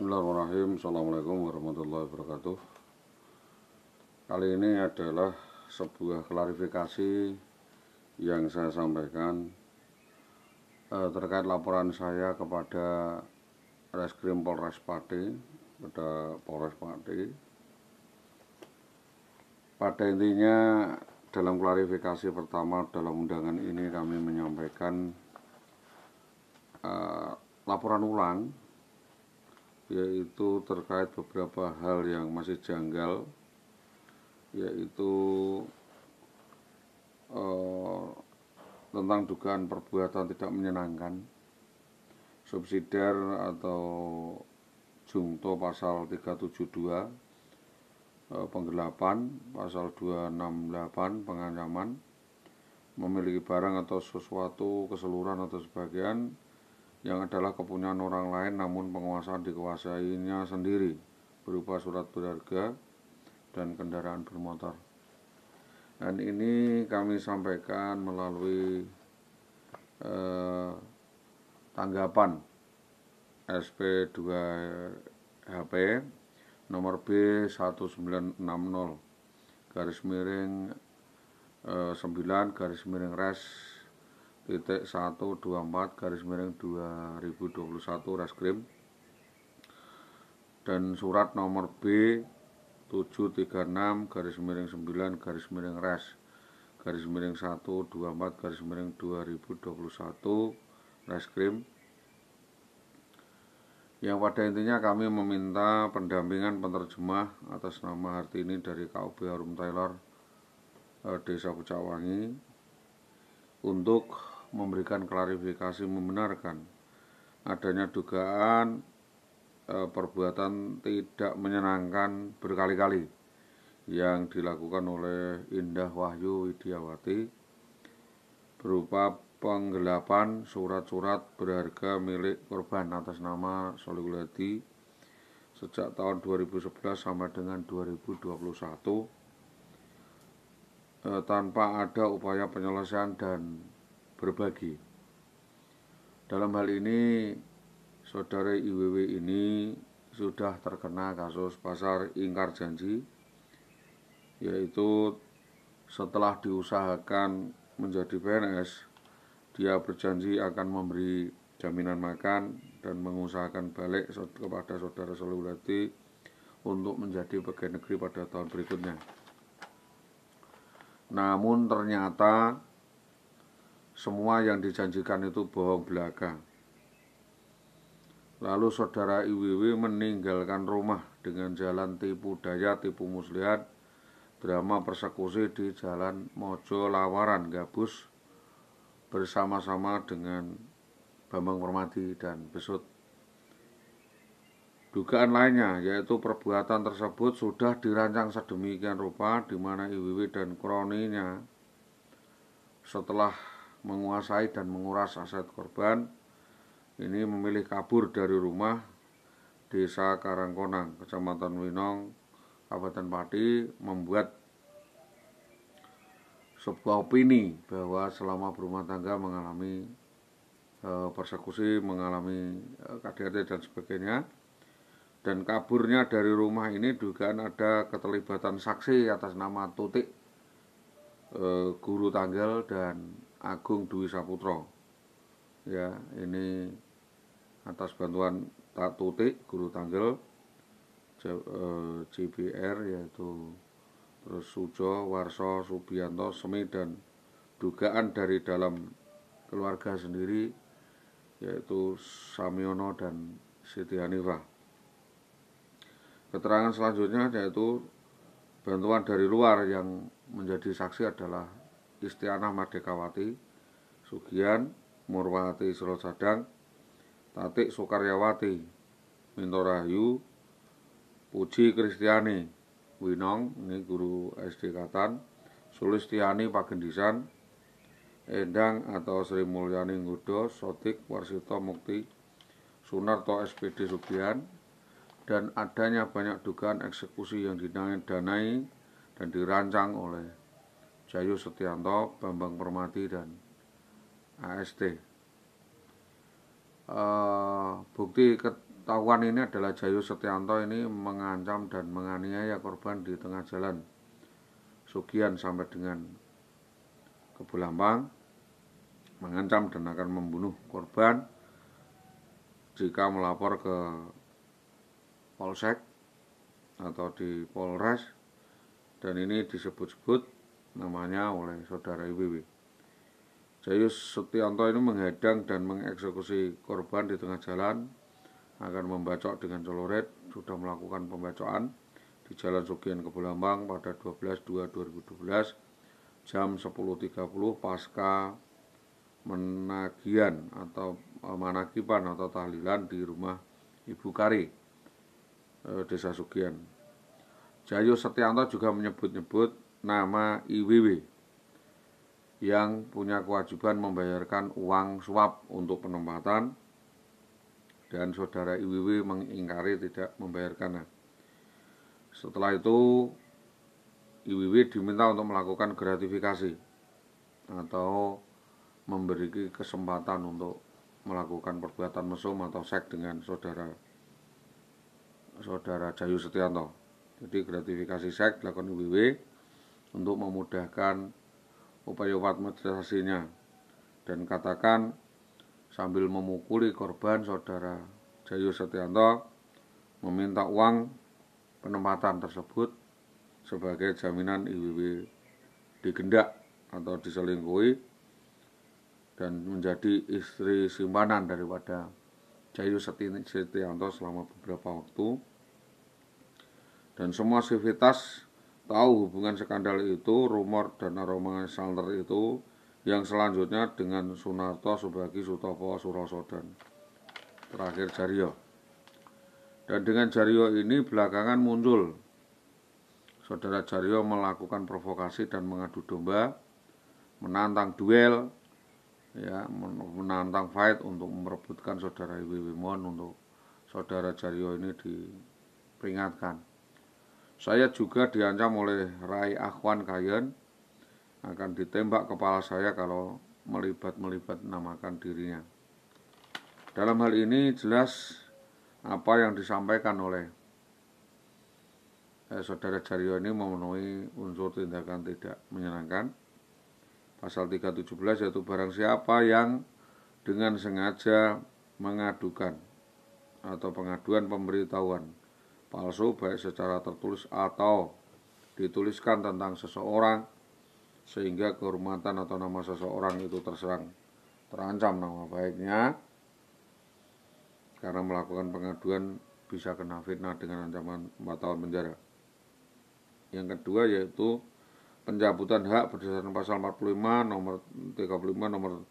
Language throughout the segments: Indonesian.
Bismillahirrahmanirrahim. Assalamualaikum warahmatullahi wabarakatuh. Kali ini adalah sebuah klarifikasi yang saya sampaikan terkait laporan saya kepada Reskrim Polres Pati, pada Polres Pati. Pada intinya, dalam klarifikasi pertama dalam undangan ini kami menyampaikan laporan ulang, yaitu terkait beberapa hal yang masih janggal, yaitu tentang dugaan perbuatan tidak menyenangkan, subsidiar atau jungto pasal 372, penggelapan pasal 268, pengancaman, memiliki barang atau sesuatu keseluruhan atau sebagian yang adalah kepunyaan orang lain namun penguasaan dikuasainya sendiri berupa surat berharga dan kendaraan bermotor. Dan ini kami sampaikan melalui tanggapan SP2HP nomor B1960 /9 124/2021 Reskrim, dan surat nomor B736/9/124/2021 Reskrim, yang pada intinya kami meminta pendampingan penerjemah atas nama Hartini dari KUB Harum Tailor, Desa Pucakwangi, untuk memberikan klarifikasi membenarkan adanya dugaan perbuatan tidak menyenangkan berkali-kali yang dilakukan oleh Indah Wahyu Widiawati berupa penggelapan surat-surat berharga milik korban atas nama Solihull Hadi sejak tahun 2011 sampai dengan 2021 tanpa ada upaya penyelesaian dan berbagi. Dalam hal ini, saudara IWW ini sudah terkena kasus pasar ingkar janji, yaitu setelah diusahakan menjadi PNS, dia berjanji akan memberi jaminan makan dan mengusahakan balik kepada saudara Solihull Hadi untuk menjadi pegawai negeri pada tahun berikutnya. Namun ternyata semua yang dijanjikan itu bohong belaka. Lalu saudara IWW meninggalkan rumah dengan jalan tipu daya, tipu muslihat, drama persekusi di Jalan Mojo Lawaran, Gabus, bersama-sama dengan Bambang Permadi dan Besut. Dugaan lainnya yaitu perbuatan tersebut sudah dirancang sedemikian rupa di mana IWW dan kroninya setelah menguasai dan menguras aset korban ini memilih kabur dari rumah Desa Karangkonang, Kecamatan Winong, Kabupaten Pati, membuat sebuah opini bahwa selama berumah tangga mengalami persekusi, mengalami KDRT dan sebagainya. Dan kaburnya dari rumah ini dugaan ada keterlibatan saksi atas nama Tutik, Guru Tanggal, dan Agung Dwi Saputro. Ya, ini atas bantuan Tutik, Guru Tanggal, JBR, yaitu terus Sujo, Warso, Subianto, Semi, dan dugaan dari dalam keluarga sendiri, yaitu Samiono dan Siti Hanifah. Keterangan selanjutnya yaitu bantuan dari luar yang menjadi saksi adalah Istianah Mardekawati, Sugian, Murwati Silosadang, Tatik Sukaryawati, Minto Rahayu, Puji Kristiani, Winong, ini guru SD Katan, Sulistiani Pagendisan, Endang atau Sri Mulyani Nggodo, Sodik Warsito Mukti, Sunarto SPD Sugian, dan adanya banyak dugaan eksekusi yang didanai dan dirancang oleh Jayo Setianto, Bambang Permadi, dan AST. Bukti pemberitahuan ini adalah Jayo Setianto ini mengancam dan menganiaya korban di tengah jalan Sugian sampai dengan ke Bulambang, mengancam dan akan membunuh korban jika melapor ke Polsek atau di Polres, dan ini disebut-sebut namanya oleh saudara IWW. Jayo Setianto ini menghadang dan mengeksekusi korban di tengah jalan, akan membacok dengan celurit, sudah melakukan pembacokan di Jalan Sugian ke Bulambang pada 12/2/2012 jam 10.30 pasca menagihan atau manakiban atau tahlilan di rumah Ibu Kari, Desa Sugian. Jayo Setianto juga menyebut-nyebut nama IWW yang punya kewajiban membayarkan uang suap untuk penempatan, dan saudara IWW mengingkari tidak membayarkannya. Setelah itu IWW diminta untuk melakukan gratifikasi atau memberi kesempatan untuk melakukan perbuatan mesum atau seks dengan saudara Jayo Setianto. Jadi gratifikasi seks dilakukan IWW untuk memudahkan upaya administrasinya, dan katakan sambil memukuli korban, saudara Jayo Setianto meminta uang penempatan tersebut sebagai jaminan IWW digendak atau diselingkuhi dan menjadi istri simpanan daripada Jayo Setianto selama beberapa waktu. Dan semua sivitas tahu hubungan skandal itu, rumor dan aroma santer itu yang selanjutnya dengan Sunarto, Subagi, Sutopo, Suroso, dan terakhir Jaryo. Dan dengan Jaryo ini belakangan muncul saudara Jaryo melakukan provokasi dan mengadu domba, menantang duel, ya, menantang fight untuk merebutkan saudara IWW. Mohon untuk saudara Jaryo ini diperingatkan. Saya juga diancam oleh Rai Akhwan Kayen akan ditembak kepala saya kalau melibat namakan dirinya. Dalam hal ini jelas apa yang disampaikan oleh saudara Jaryo ini memenuhi unsur tindakan tidak menyenangkan. Pasal 317 yaitu barang siapa yang dengan sengaja mengadukan atau pengaduan pemberitahuan palsu baik secara tertulis atau dituliskan tentang seseorang sehingga kehormatan atau nama seseorang itu terancam nama baiknya, karena melakukan pengaduan bisa kena fitnah dengan ancaman 4 tahun penjara. Yang kedua yaitu pencabutan hak berdasarkan pasal 45 nomor 35 nomor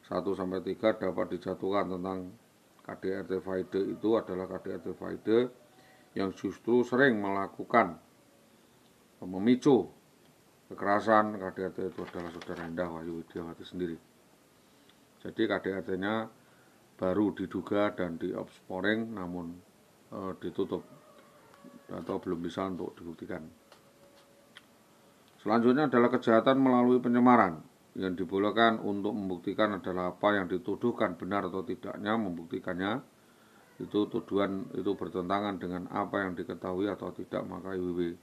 1-3 dapat dijatuhkan tentang KDRT Faide. Itu adalah KDRT Faide yang justru sering melakukan memicu kekerasan. KDRT itu adalah saudara Endah Wahyu Widiawati sendiri. Jadi KDRT-nya baru diduga dan diopsporing namun ditutup atau belum bisa untuk dibuktikan. Selanjutnya adalah kejahatan melalui penyemaran. Yang dibolehkan untuk membuktikan adalah apa yang dituduhkan benar atau tidaknya, membuktikannya itu tuduhan itu bertentangan dengan apa yang diketahui atau tidak, maka IWW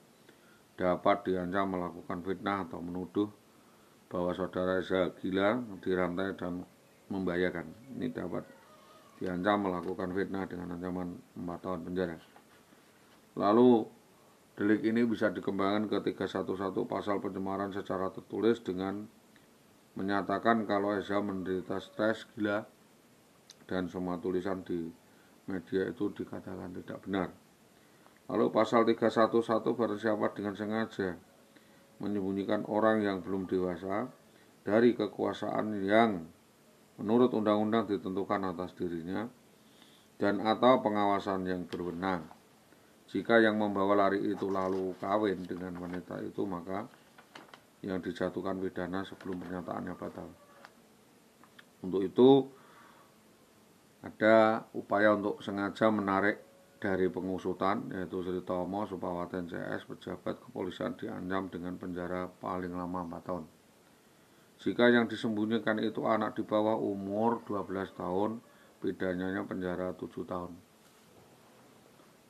dapat diancam melakukan fitnah atau menuduh bahwa saudara Eza gila, dirantai dan membahayakan. Ini dapat diancam melakukan fitnah dengan ancaman 4 tahun penjara. Lalu delik ini bisa dikembangkan ke 311 pasal pencemaran secara tertulis dengan menyatakan kalau Eza menderita stres, gila, dan semua tulisan di media itu dikatakan tidak benar. Lalu pasal 311 barang siapa dengan sengaja menyembunyikan orang yang belum dewasa dari kekuasaan yang menurut undang-undang ditentukan atas dirinya dan atau pengawasan yang berwenang. Jika yang membawa lari itu lalu kawin dengan wanita itu, maka yang dijatuhkan pidana sebelum pernyataannya batal. Untuk itu ada upaya untuk sengaja menarik dari pengusutan, yaitu Sri Tomo Supawaten CS, pejabat kepolisian, diancam dengan penjara paling lama 4 tahun. Jika yang disembunyikan itu anak di bawah umur 12 tahun, pidananya penjara 7 tahun.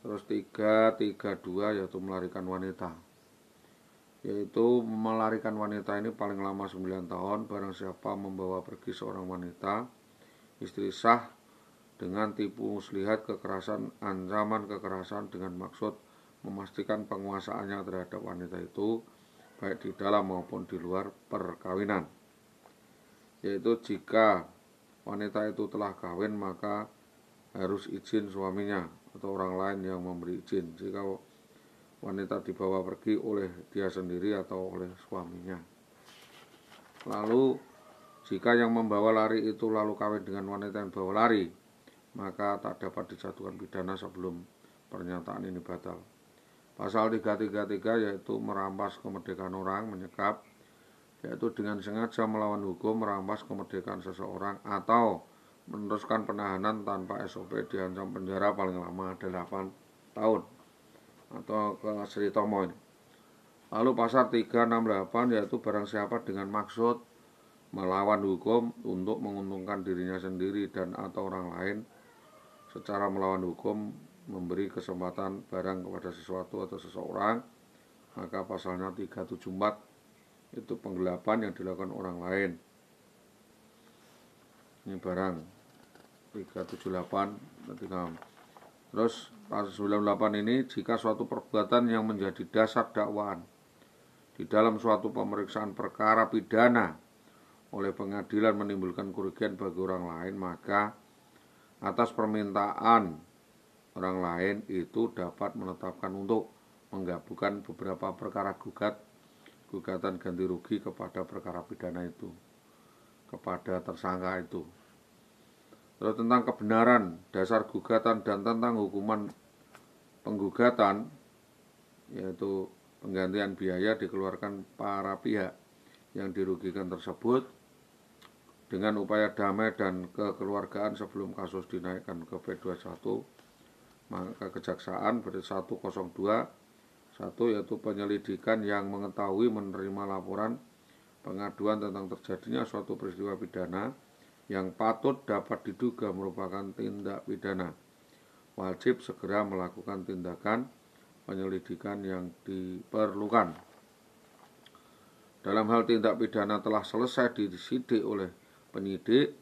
Terus 332 yaitu melarikan wanita. Yaitu melarikan wanita ini paling lama 9 tahun. Barang siapa membawa pergi seorang wanita, istri sah, dengan tipu muslihat, kekerasan, ancaman kekerasan dengan maksud memastikan penguasaannya terhadap wanita itu, baik di dalam maupun di luar perkawinan. Yaitu jika wanita itu telah kawin, maka harus izin suaminya atau orang lain yang memberi izin. Jika wanita dibawa pergi oleh dia sendiri atau oleh suaminya. Lalu jika yang membawa lari itu lalu kawin dengan wanita yang bawa lari, maka tak dapat dijatuhkan pidana sebelum pernyataan ini batal. Pasal 333 yaitu merampas kemerdekaan orang, menyekap, yaitu dengan sengaja melawan hukum merampas kemerdekaan seseorang atau meneruskan penahanan tanpa SOP, diancam penjara paling lama 8 tahun atau ke Sri Tomo ini. Lalu pasal 368 yaitu barang siapa dengan maksud melawan hukum untuk menguntungkan dirinya sendiri dan atau orang lain secara melawan hukum, memberi kesempatan barang kepada sesuatu atau seseorang, maka pasalnya 374 itu penggelapan yang dilakukan orang lain. Ini barang 378 ketika. Terus pasal 98 ini jika suatu perbuatan yang menjadi dasar dakwaan di dalam suatu pemeriksaan perkara pidana oleh pengadilan menimbulkan kerugian bagi orang lain, maka atas permintaan orang lain itu dapat menetapkan untuk menggabungkan beberapa perkara gugatan ganti rugi kepada perkara pidana itu, kepada tersangka itu. Terus tentang kebenaran dasar gugatan dan tentang hukuman penggugatan, yaitu penggantian biaya dikeluarkan para pihak yang dirugikan tersebut dengan upaya damai dan kekeluargaan sebelum kasus dinaikkan ke P21, maka kejaksaan pada 102 yaitu penyelidikan yang mengetahui menerima laporan pengaduan tentang terjadinya suatu peristiwa pidana yang patut dapat diduga merupakan tindak pidana, wajib segera melakukan tindakan penyelidikan yang diperlukan. Dalam hal tindak pidana telah selesai disidik oleh penyidik,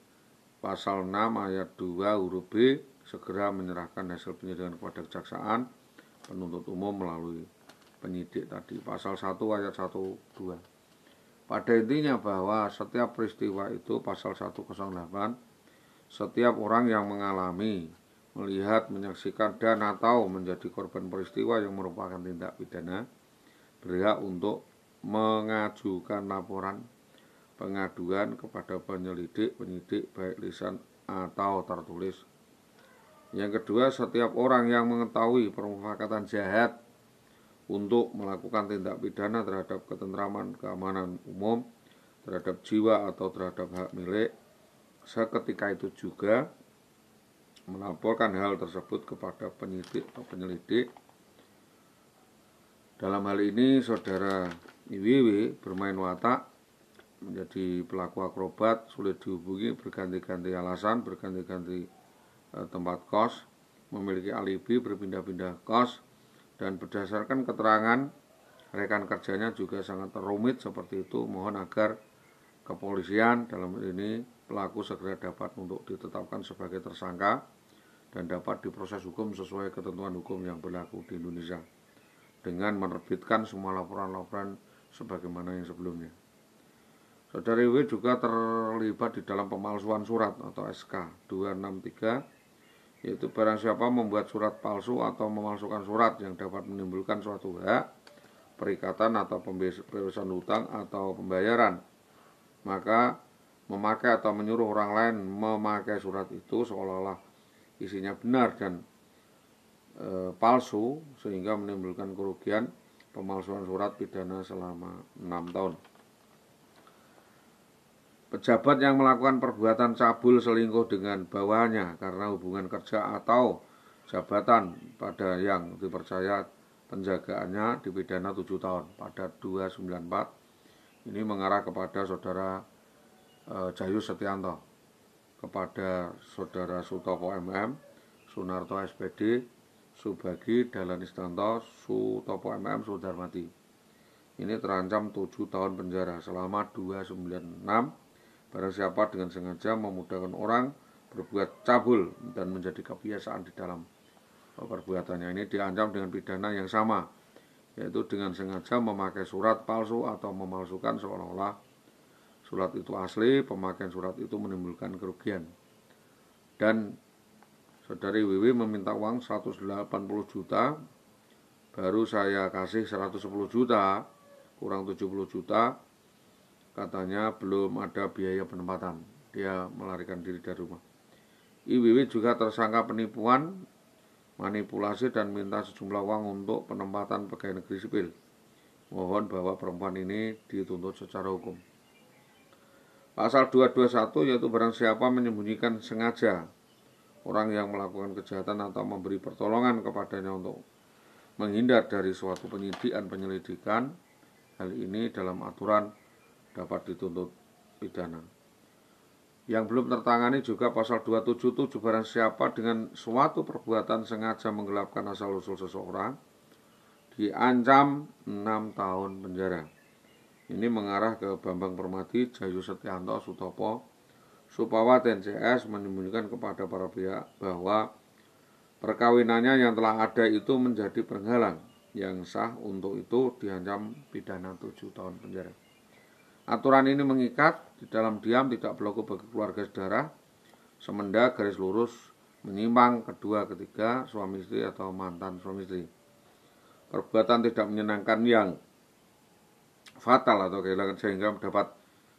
pasal 6 ayat 2 huruf B, segera menyerahkan hasil penyidikan kepada kejaksaan penuntut umum melalui penyidik tadi. Pasal 1 ayat 1, 2. Pada intinya bahwa setiap peristiwa itu, pasal 108, setiap orang yang mengalami, melihat, menyaksikan, dan atau menjadi korban peristiwa yang merupakan tindak pidana berhak untuk mengajukan laporan pengaduan kepada penyidik baik lisan atau tertulis. Yang kedua, setiap orang yang mengetahui permufakatan jahat untuk melakukan tindak pidana terhadap ketentraman, keamanan umum, terhadap jiwa atau terhadap hak milik, seketika itu juga melaporkan hal tersebut kepada penyidik atau penyelidik. Dalam hal ini saudara IWW bermain watak, menjadi pelaku akrobat, sulit dihubungi, berganti-ganti alasan, berganti-ganti tempat kos, memiliki alibi, berpindah-pindah kos, dan berdasarkan keterangan rekan kerjanya juga sangat rumit seperti itu. Mohon agar kepolisian dalam ini pelaku segera dapat untuk ditetapkan sebagai tersangka dan dapat diproses hukum sesuai ketentuan hukum yang berlaku di Indonesia dengan menerbitkan semua laporan-laporan sebagaimana yang sebelumnya. Saudara W juga terlibat di dalam pemalsuan surat atau SK 263, yaitu barang siapa membuat surat palsu atau memalsukan surat yang dapat menimbulkan suatu hak, perikatan atau pembebasan hutang atau pembayaran, maka memakai atau menyuruh orang lain memakai surat itu seolah-olah isinya benar dan palsu sehingga menimbulkan kerugian, pemalsuan surat pidana selama 6 tahun. Pejabat yang melakukan perbuatan cabul selingkuh dengan bawahannya karena hubungan kerja atau jabatan pada yang dipercaya penjagaannya dipidana 7 tahun pada 294. Ini mengarah kepada saudara Jayus Setianto, kepada saudara Sutopo MM, Sunarto SPD, Subagi Dahlan Istanto Sutopo MM Sudarmati. Ini terancam 7 tahun penjara selama 296. Barang siapa dengan sengaja memudahkan orang berbuat cabul dan menjadi kebiasaan di dalam perbuatannya, ini diancam dengan pidana yang sama, yaitu dengan sengaja memakai surat palsu atau memalsukan seolah-olah surat itu asli. Pemakaian surat itu menimbulkan kerugian. Dan saudari Wiwi meminta uang 180 juta, baru saya kasih 110 juta, kurang 70 juta. Katanya belum ada biaya penempatan, dia melarikan diri dari rumah. Wiwi juga tersangka penipuan, manipulasi, dan minta sejumlah uang untuk penempatan pegawai negeri sipil. Mohon bahwa perempuan ini dituntut secara hukum. Pasal 221 yaitu barang siapa menyembunyikan sengaja orang yang melakukan kejahatan atau memberi pertolongan kepadanya untuk menghindar dari suatu penyelidikan, hal ini dalam aturan dapat dituntut pidana. Yang belum tertangani juga pasal 277, barang siapa dengan suatu perbuatan sengaja menggelapkan asal-usul seseorang diancam 6 tahun penjara. Ini mengarah ke Bambang Permati, Jayu Setianto Sutopo Supawaten CS menyembunyikan kepada para pihak bahwa perkawinannya yang telah ada itu menjadi penghalang yang sah. Untuk itu diancam pidana 7 tahun penjara. Aturan ini mengikat, di dalam diam tidak berlaku bagi keluarga saudara, semenda garis lurus menyimpang kedua, ketiga, suami istri atau mantan suami istri. Perbuatan tidak menyenangkan yang fatal atau kehilangan sehingga dapat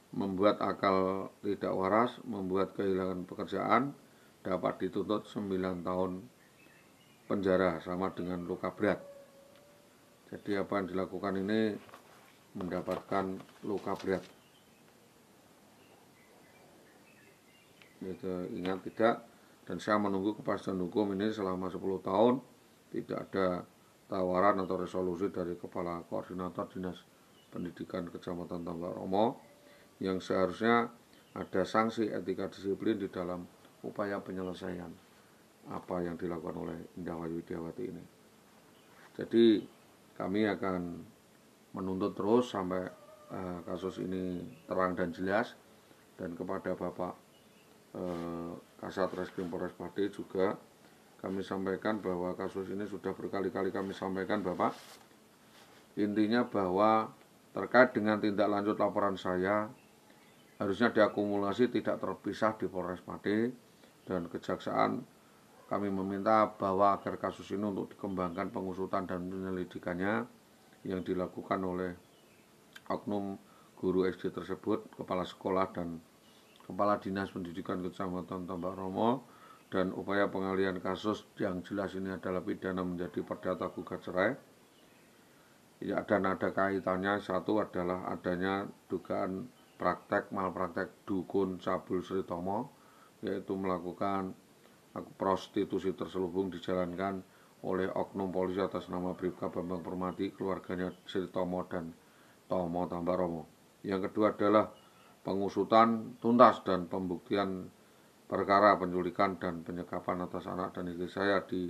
membuat akal tidak waras, membuat kehilangan pekerjaan, dapat dituntut 9 tahun penjara sama dengan luka berat. Jadi apa yang dilakukan ini mendapatkan luka berat. Itu ingat tidak, dan saya menunggu kepastian hukum ini selama 10 tahun. Tidak ada tawaran atau resolusi dari Kepala Koordinator Dinas Pendidikan Kecamatan Tambak Romo yang seharusnya ada sanksi etika disiplin di dalam upaya penyelesaian apa yang dilakukan oleh Indah Wayu Widiawati ini. Jadi kami akan menuntut terus sampai kasus ini terang dan jelas. Dan kepada Bapak Kasat Reskrim Polres Pati juga kami sampaikan bahwa kasus ini sudah berkali-kali kami sampaikan, Bapak. Intinya bahwa terkait dengan tindak lanjut laporan saya harusnya diakumulasi tidak terpisah di Polres Pati, dan Kejaksaan kami meminta bahwa agar kasus ini untuk dikembangkan pengusutan dan penyelidikannya yang dilakukan oleh oknum guru SD tersebut, kepala sekolah dan kepala dinas pendidikan Kecamatan Tambak Romo, dan upaya pengalihan kasus yang jelas ini adalah pidana menjadi perdata gugat cerai. Ya, dan ada kaitannya, satu adalah adanya dugaan praktek malpraktek dukun cabul Sri Tomo, yaitu melakukan prostitusi terselubung dijalankan oleh oknum polisi atas nama Bribka Bambang Permati, keluarganya Sri Tomo dan Tomo Tambak Romo. Yang kedua adalah pengusutan tuntas dan pembuktian perkara penculikan dan penyekapan atas anak dan istri saya di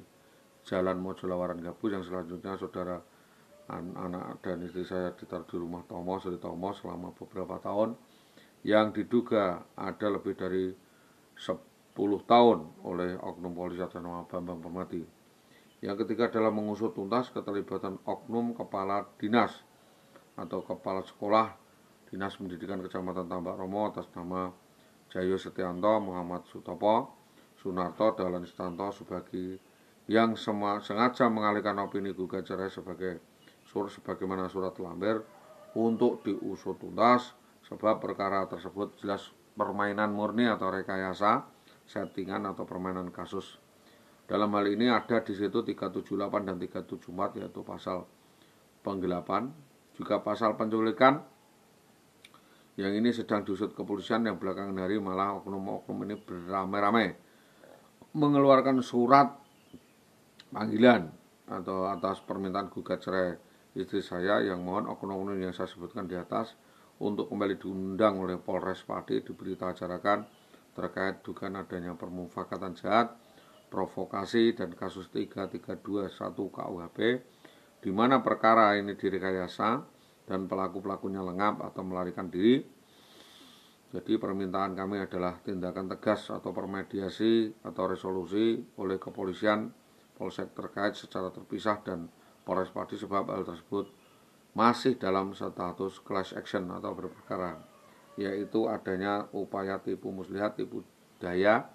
Jalan Mojolawaran Gabus, yang selanjutnya saudara anak dan istri saya ditaruh di rumah Tomo Sri Tomo selama beberapa tahun, yang diduga ada lebih dari 10 tahun oleh oknum polisi atas nama Bambang Permati. Yang ketiga adalah mengusut tuntas keterlibatan oknum kepala dinas atau kepala sekolah Dinas Pendidikan Kecamatan Tambak Romo atas nama Jayo Setianto, Muhammad Sutopo, Sunarto, Dahlan Istanto, Subagi, yang sengaja mengalihkan opini gugat cerai sebagaimana surat lampir untuk diusut tuntas, sebab perkara tersebut jelas permainan murni atau rekayasa, settingan atau permainan kasus. Dalam hal ini ada di situ 378 dan 374, yaitu pasal penggelapan, juga pasal penculikan, yang ini sedang diusut kepolisian, yang belakangan hari malah oknum-oknum ini beramai-ramai mengeluarkan surat panggilan atau atas permintaan gugat cerai istri saya, yang mohon oknum-oknum yang saya sebutkan di atas untuk kembali diundang oleh Polres Pati, diberita acarakan terkait dugaan adanya permufakatan jahat provokasi dan kasus 3321 KUHP, di mana perkara ini direkayasa dan pelaku-pelakunya lengap atau melarikan diri. Jadi permintaan kami adalah tindakan tegas atau permediasi atau resolusi oleh kepolisian, polsek terkait secara terpisah dan Polres Pati, sebab hal tersebut masih dalam status class action atau berperkara, yaitu adanya upaya tipu muslihat, tipu daya,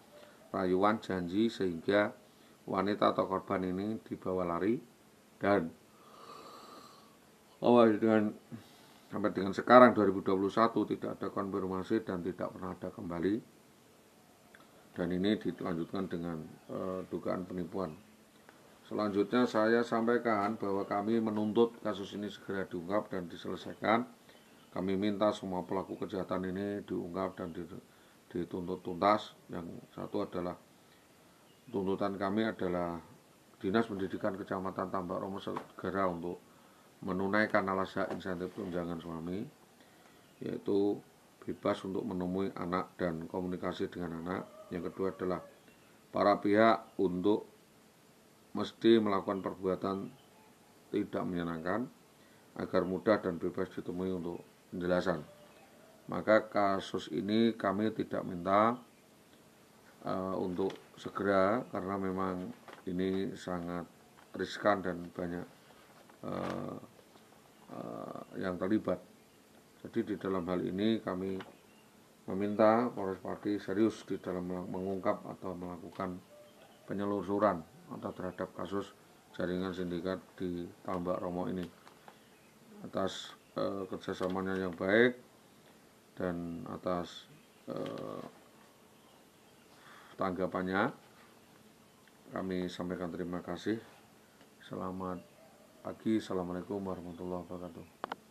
rayuan, janji sehingga wanita atau korban ini dibawa lari dan sampai dengan sekarang 2021 tidak ada konfirmasi dan tidak pernah ada kembali, dan ini dilanjutkan dengan dugaan penipuan. Selanjutnya saya sampaikan bahwa kami menuntut kasus ini segera diungkap dan diselesaikan. Kami minta semua pelaku kejahatan ini diungkap dan dituntut tuntas. Yang satu adalah tuntutan kami adalah Dinas Pendidikan Kecamatan Tambak Romo segera untuk menunaikan alas hak insentif tunjangan suami, yaitu bebas untuk menemui anak dan komunikasi dengan anak. Yang kedua adalah para pihak untuk mesti melakukan perbuatan tidak menyenangkan agar mudah dan bebas ditemui untuk penjelasan. Maka kasus ini kami tidak minta untuk segera karena memang ini sangat riskan dan banyak yang terlibat. Jadi di dalam hal ini kami meminta Polres Pati serius di dalam mengungkap atau melakukan penyelusuran atau terhadap kasus jaringan sindikat di Tambak Romo ini. Atas kerjasamanya yang baik dan atas tanggapannya kami sampaikan terima kasih. Selamat pagi, assalamualaikum warahmatullahi wabarakatuh.